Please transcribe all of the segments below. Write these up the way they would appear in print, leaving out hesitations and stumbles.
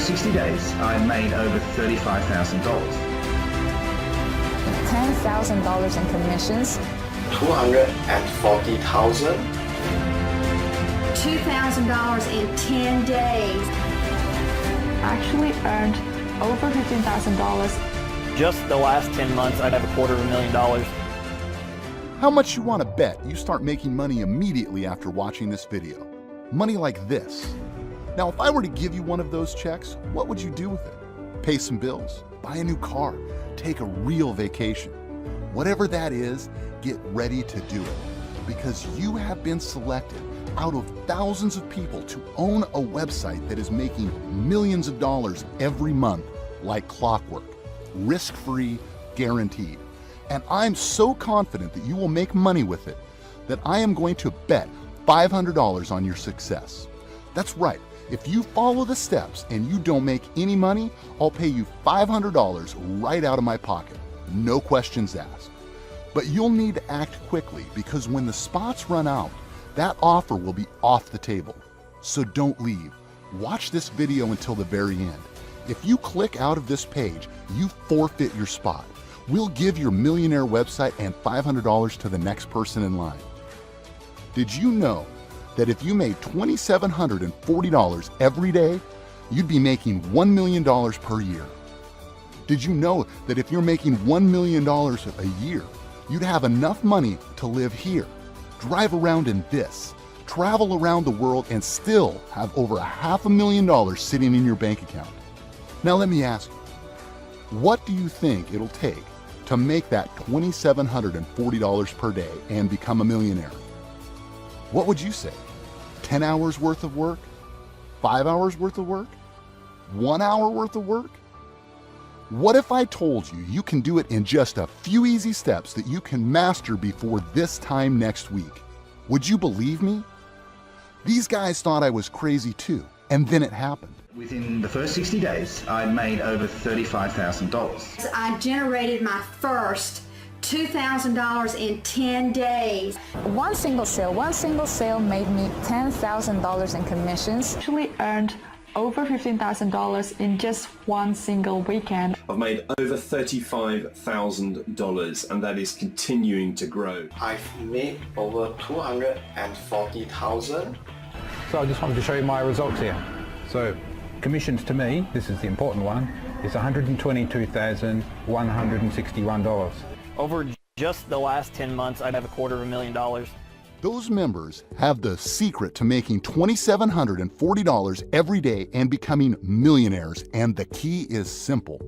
first 60 days, I made over $35,000. $10,000 in commissions. 240,000. $2,000 in 10 days. Actually earned over $15,000. Just the last 10 months, I'd have $250,000. How much you want to bet you start making money immediately after watching this video? Money like this. Now, if I were to give you one of those checks, what would you do with it? Pay some bills, buy a new car, take a real vacation. Whatever that is, get ready to do it, because you have been selected out of thousands of people to own a website that is making millions of dollars every month like clockwork, risk-free, guaranteed. And I'm so confident that you will make money with it that I am going to bet $500 on your success. That's right. If you follow the steps and you don't make any money, I'll pay you $500 right out of my pocket. No questions asked. But you'll need to act quickly, because when the spots run out, that offer will be off the table. So don't leave. Watch this video until the very end. If you click out of this page, you forfeit your spot. We'll give your millionaire website and $500 to the next person in line. Did you know that if you made $2,740 every day, you'd be making $1 million per year? Did you know that if you're making $1 million a year, you'd have enough money to live here, drive around in this, travel around the world, and still have over $500,000 sitting in your bank account? Now let me ask you, what do you think it'll take to make that $2,740 per day and become a millionaire? What would you say? 10 hours worth of work? 5 hours worth of work? 1 hour worth of work? What if I told you you can do it in just a few easy steps that you can master before this time next week? Would you believe me? These guys thought I was crazy too, and then it happened. Within the first 60 days, I made over $35,000. I generated my first $2,000 in 10 days. One single sale made me $10,000 in commissions. Actually earned over $15,000 in just one single weekend. I've made over $35,000, and that is continuing to grow. I've made over 240,000. So I just wanted to show you my results here. So commissions to me, this is the important one, is $122,161. Over just the last 10 months, I'd have $250,000. Those members have the secret to making $2,740 every day and becoming millionaires, and the key is simple.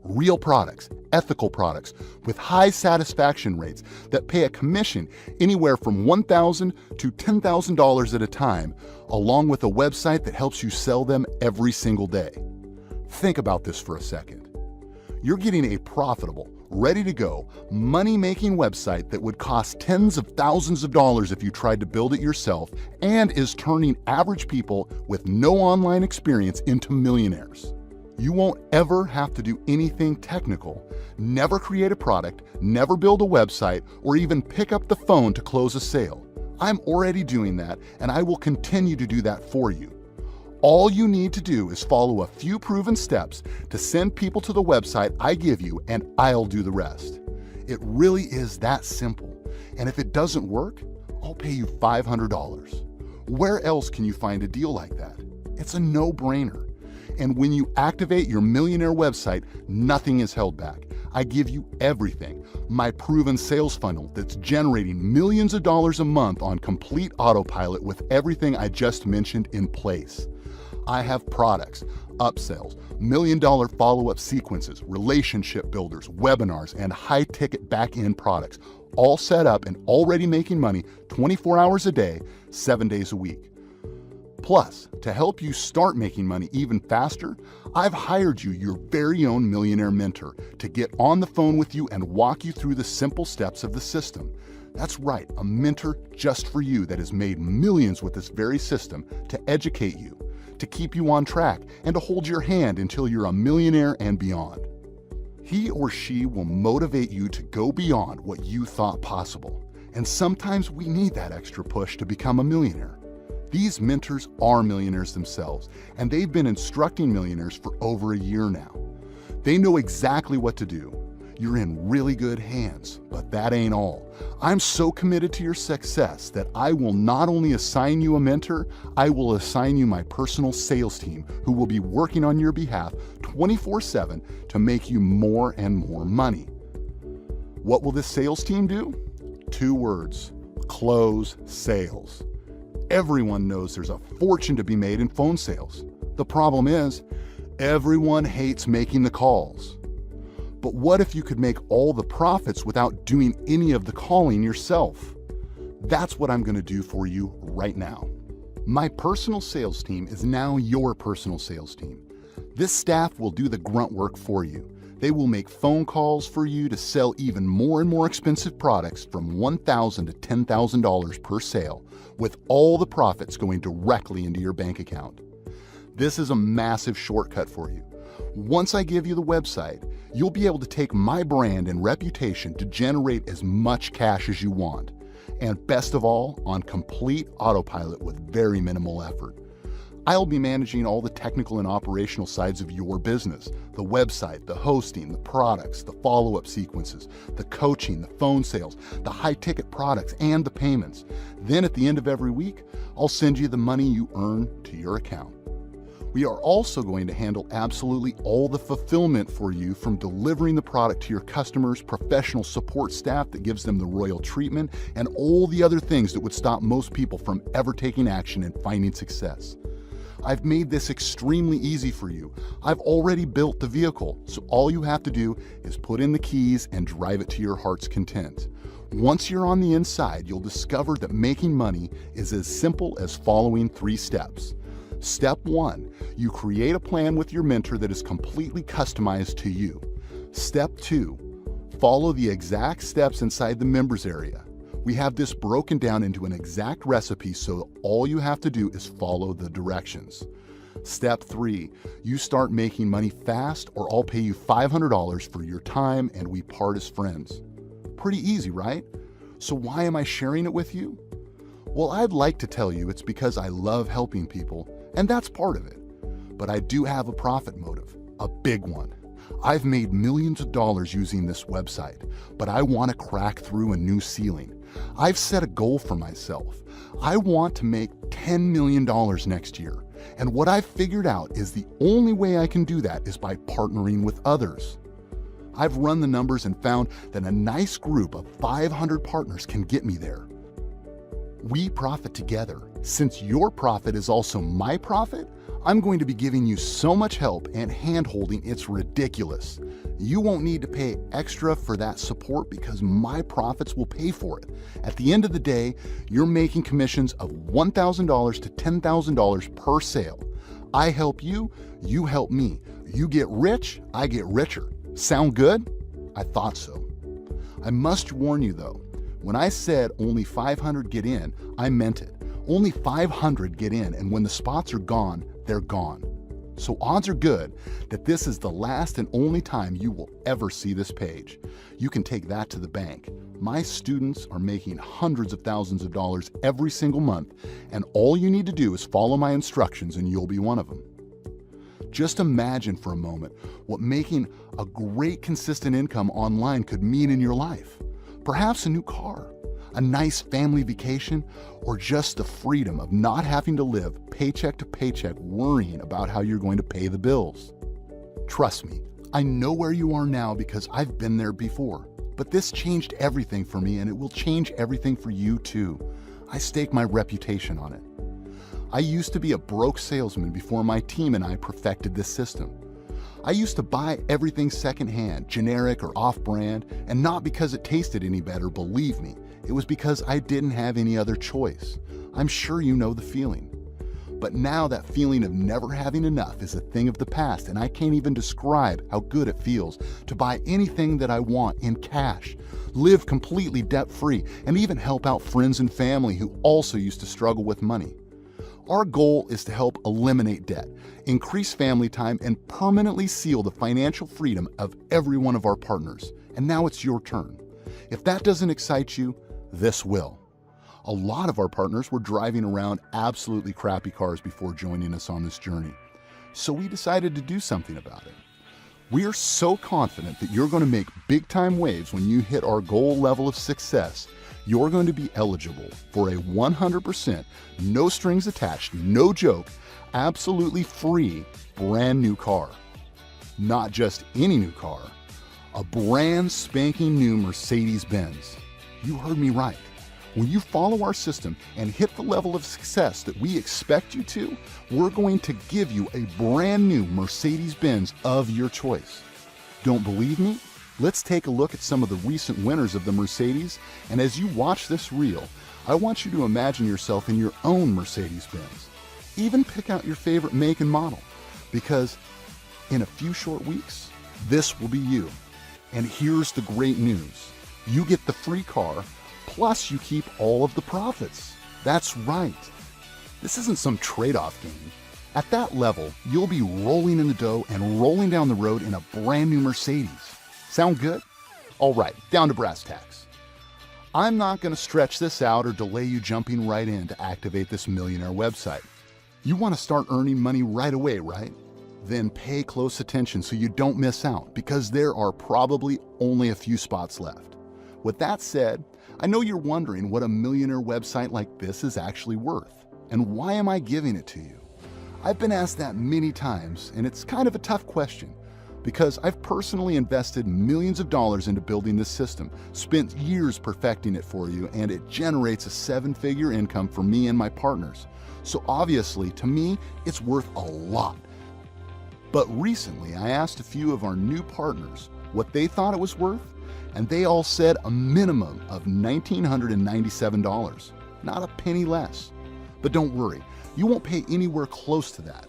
Real products, ethical products, with high satisfaction rates that pay a commission anywhere from $1,000 to $10,000 at a time, along with a website that helps you sell them every single day. Think about this for a second. You're getting a profitable, ready-to-go, money-making website that would cost tens of thousands of dollars if you tried to build it yourself, and is turning average people with no online experience into millionaires. You won't ever have to do anything technical, never create a product, never build a website, or even pick up the phone to close a sale. I'm already doing that, and I will continue to do that for you. All you need to do is follow a few proven steps to send people to the website I give you, and I'll do the rest. It really is that simple. And if it doesn't work, I'll pay you $500. Where else can you find a deal like that? It's a no-brainer. And when you activate your millionaire website, nothing is held back. I give you everything. My proven sales funnel that's generating millions of dollars a month on complete autopilot with everything I just mentioned in place. I have products, upsells, million-dollar follow-up sequences, relationship builders, webinars, and high-ticket back-end products, all set up and already making money 24 hours a day, 7 days a week. Plus, to help you start making money even faster, I've hired you your very own millionaire mentor to get on the phone with you and walk you through the simple steps of the system. That's right, a mentor just for you that has made millions with this very system to educate you, to keep you on track, and to hold your hand until you're a millionaire and beyond. He or she will motivate you to go beyond what you thought possible. And sometimes we need that extra push to become a millionaire. These mentors are millionaires themselves, and they've been instructing millionaires for over a year now. They know exactly what to do. You're in really good hands, but that ain't all. I'm so committed to your success that I will not only assign you a mentor, I will assign you my personal sales team who will be working on your behalf 24/7 to make you more and more money. What will this sales team do? 2 words: close sales. Everyone knows there's a fortune to be made in phone sales. The problem is, everyone hates making the calls. But what if you could make all the profits without doing any of the calling yourself? That's what I'm going to do for you right now. My personal sales team is now your personal sales team. This staff will do the grunt work for you. They will make phone calls for you to sell even more and more expensive products from $1,000 to $10,000 per sale, with all the profits going directly into your bank account. This is a massive shortcut for you. Once I give you the website, you'll be able to take my brand and reputation to generate as much cash as you want. And best of all, on complete autopilot with very minimal effort. I'll be managing all the technical and operational sides of your business: the website, the hosting, the products, the follow-up sequences, the coaching, the phone sales, the high-ticket products, and the payments. Then at the end of every week, I'll send you the money you earn to your account. We are also going to handle absolutely all the fulfillment for you, from delivering the product to your customers, professional support staff that gives them the royal treatment, and all the other things that would stop most people from ever taking action and finding success. I've made this extremely easy for you. I've already built the vehicle, so all you have to do is put in the keys and drive it to your heart's content. Once you're on the inside, you'll discover that making money is as simple as following 3 steps. Step 1, you create a plan with your mentor that is completely customized to you. Step 2, follow the exact steps inside the members area. We have this broken down into an exact recipe, so all you have to do is follow the directions. Step 3, you start making money fast, or I'll pay you $500 for your time and we part as friends. Pretty easy, right? So why am I sharing it with you? Well, I'd like to tell you it's because I love helping people, and that's part of it. But I do have a profit motive, a big one. I've made millions of dollars using this website, but I want to crack through a new ceiling. I've set a goal for myself. I want to make $10 million next year. And what I've figured out is the only way I can do that is by partnering with others. I've run the numbers and found that a nice group of 500 partners can get me there. We profit together. Since your profit is also my profit, I'm going to be giving you so much help and hand-holding it's ridiculous. You won't need to pay extra for that support because my profits will pay for it. At the end of the day, you're making commissions of $1,000 to $10,000 per sale. I help you, you help me. You get rich, I get richer. Sound good? I thought so. I must warn you though, when I said only 500 get in, I meant it. Only 500 get in, and when the spots are gone, they're gone. So odds are good that this is the last and only time you will ever see this page. You can take that to the bank. My students are making hundreds of thousands of dollars every single month, and all you need to do is follow my instructions and you'll be one of them. Just imagine for a moment what making a great consistent income online could mean in your life. Perhaps a new car, a nice family vacation, or just the freedom of not having to live paycheck to paycheck worrying about how you're going to pay the bills. Trust me, I know where you are now because I've been there before. But this changed everything for me, and it will change everything for you too. I stake my reputation on it. I used to be a broke salesman before my team and I perfected this system. I used to buy everything secondhand, generic or off-brand, and not because it tasted any better, believe me. It was because I didn't have any other choice. I'm sure you know the feeling. But now that feeling of never having enough is a thing of the past, and I can't even describe how good it feels to buy anything that I want in cash, live completely debt-free, and even help out friends and family who also used to struggle with money. Our goal is to help eliminate debt, increase family time, and permanently seal the financial freedom of every one of our partners. And now it's your turn. If that doesn't excite you, this will. A lot of our partners were driving around absolutely crappy cars before joining us on this journey. So we decided to do something about it. We are so confident that you're going to make big-time waves when you hit our goal level of success. You're going to be eligible for a 100%, no strings attached, no joke, absolutely free, brand new car. Not just any new car, a brand spanking new Mercedes-Benz. You heard me right. When you follow our system and hit the level of success that we expect you to, we're going to give you a brand new Mercedes-Benz of your choice. Don't believe me? Let's take a look at some of the recent winners of the Mercedes, and as you watch this reel, I want you to imagine yourself in your own Mercedes-Benz. Even pick out your favorite make and model, because in a few short weeks, this will be you. And here's the great news. You get the free car, plus you keep all of the profits. That's right. This isn't some trade-off game. At that level, you'll be rolling in the dough and rolling down the road in a brand new Mercedes. Sound good? All right, down to brass tacks. I'm not going to stretch this out or delay you jumping right in to activate this millionaire website. You want to start earning money right away, right? Then pay close attention so you don't miss out, because there are probably only a few spots left. With that said, I know you're wondering what a millionaire website like this is actually worth, and why am I giving it to you? I've been asked that many times, and it's kind of a tough question, because I've personally invested millions of dollars into building this system, spent years perfecting it for you, and it generates a 7-figure income for me and my partners. So obviously, to me, it's worth a lot. But recently, I asked a few of our new partners what they thought it was worth, and they all said a minimum of $1,997, not a penny less. But don't worry, you won't pay anywhere close to that.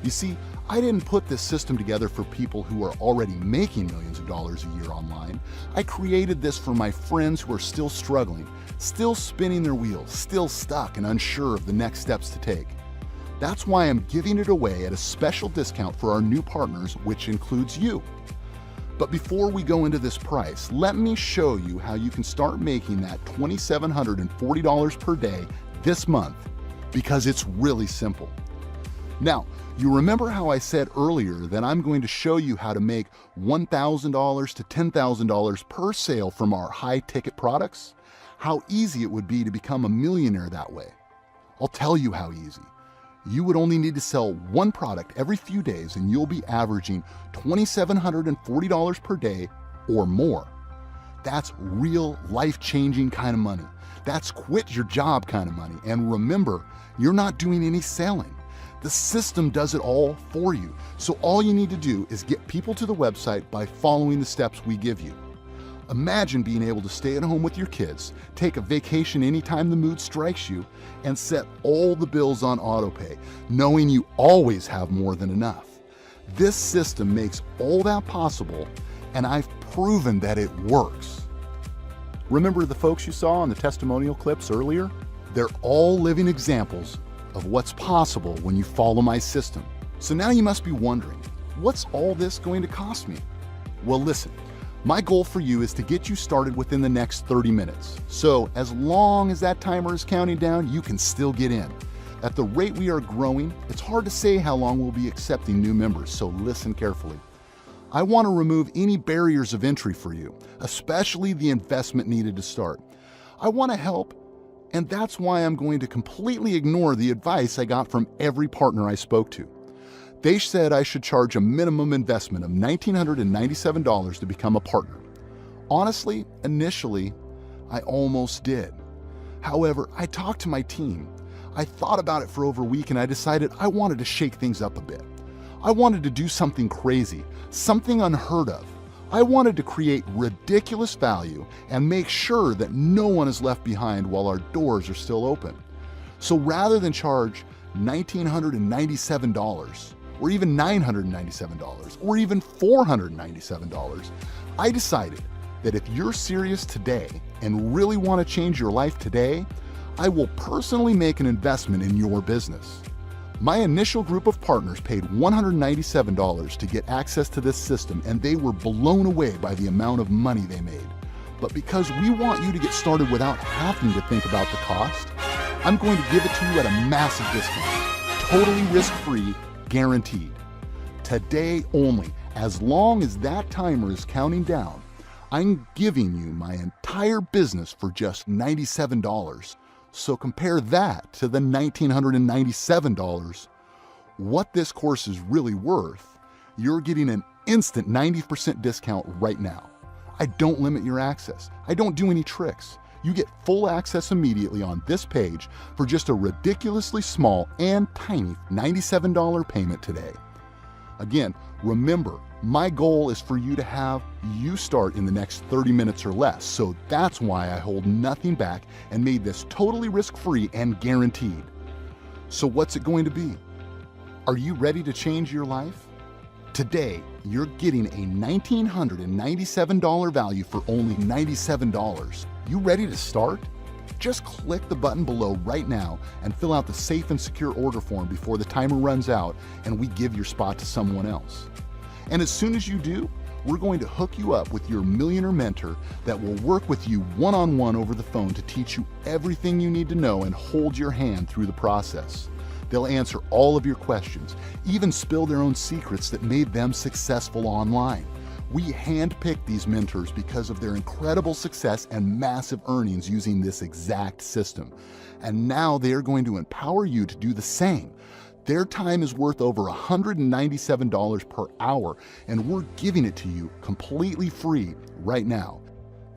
You see, I didn't put this system together for people who are already making millions of dollars a year online. I created this for my friends who are still struggling, still spinning their wheels, still stuck and unsure of the next steps to take. That's why I'm giving it away at a special discount for our new partners, which includes you. But before we go into this price, let me show you how you can start making that $2,740 per day this month, because it's really simple. Now, you remember how I said earlier that I'm going to show you how to make $1,000 to $10,000 per sale from our high-ticket products? How easy it would be to become a millionaire that way. I'll tell you how easy. You would only need to sell one product every few days and you'll be averaging $2,740 per day or more. That's real life-changing kind of money. That's quit your job kind of money. And remember, you're not doing any selling. The system does it all for you. So all you need to do is get people to the website by following the steps we give you. Imagine being able to stay at home with your kids, take a vacation anytime the mood strikes you, and set all the bills on autopay, knowing you always have more than enough. This system makes all that possible, and I've proven that it works. Remember the folks you saw on the testimonial clips earlier? They're all living examples of what's possible when you follow my system. So now you must be wondering, what's all this going to cost me? Well, listen. My goal for you is to get you started within the next 30 minutes. So as long as that timer is counting down, you can still get in. At the rate we are growing, it's hard to say how long we'll be accepting new members, so listen carefully. I want to remove any barriers of entry for you, especially the investment needed to start. I want to help, and that's why I'm going to completely ignore the advice I got from every partner I spoke to. They said I should charge a minimum investment of $1,997 to become a partner. Honestly, initially, I almost did. However, I talked to my team. I thought about it for over a week and I decided I wanted to shake things up a bit. I wanted to do something crazy, something unheard of. I wanted to create ridiculous value and make sure that no one is left behind while our doors are still open. So rather than charge $1,997, or even $997, or even $497, I decided that if you're serious today and really want to change your life today, I will personally make an investment in your business. My initial group of partners paid $197 to get access to this system, and they were blown away by the amount of money they made. But because we want you to get started without having to think about the cost, I'm going to give it to you at a massive discount. Totally risk-free, guaranteed. Today only, as long as that timer is counting down, I'm giving you my entire business for just $97. So compare that to the $1,997. What this course is really worth, you're getting an instant 90% discount right now. I don't limit your access. I don't do any tricks. You get full access immediately on this page for just a ridiculously small and tiny $97 payment today. Again, remember, my goal is for you to have you start in the next 30 minutes or less, so that's why I hold nothing back and made this totally risk-free and guaranteed. So what's it going to be? Are you ready to change your life? Today, you're getting a $1,997 value for only $97. You ready to start? Just click the button below right now and fill out the safe and secure order form before the timer runs out and we give your spot to someone else. And as soon as you do, we're going to hook you up with your millionaire mentor that will work with you one-on-one over the phone to teach you everything you need to know and hold your hand through the process. They'll answer all of your questions, even spill their own secrets that made them successful online. We handpicked these mentors because of their incredible success and massive earnings using this exact system. And now they are going to empower you to do the same. Their time is worth over $197 per hour, and we're giving it to you completely free right now.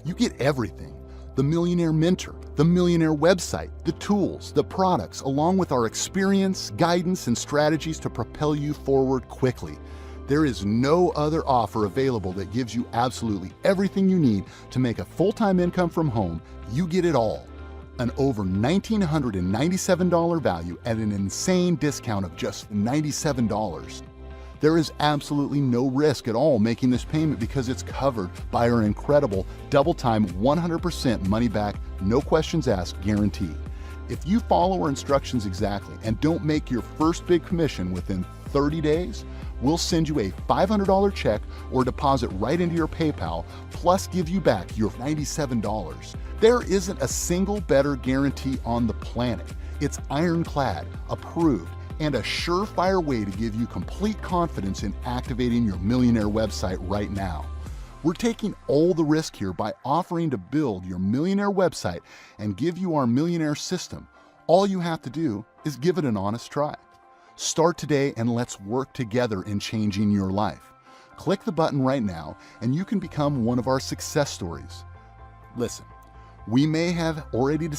You get everything. The Millionaire Mentor, the Millionaire website, the tools, the products, along with our experience, guidance, and strategies to propel you forward quickly. There is no other offer available that gives you absolutely everything you need to make a full-time income from home. You get it all. An over $1,997 value at an insane discount of just $97. There is absolutely no risk at all making this payment because it's covered by our incredible double-time 100% money-back, no questions asked guarantee. If you follow our instructions exactly and don't make your first big commission within 30 days, we'll send you a $500 check or deposit right into your PayPal, plus give you back your $97. There isn't a single better guarantee on the planet. It's ironclad, approved, and a surefire way to give you complete confidence in activating your millionaire website right now. We're taking all the risk here by offering to build your millionaire website and give you our millionaire system. All you have to do is give it an honest try. Start today and let's work together in changing your life. Click the button right now and you can become one of our success stories. Listen, we may have already decided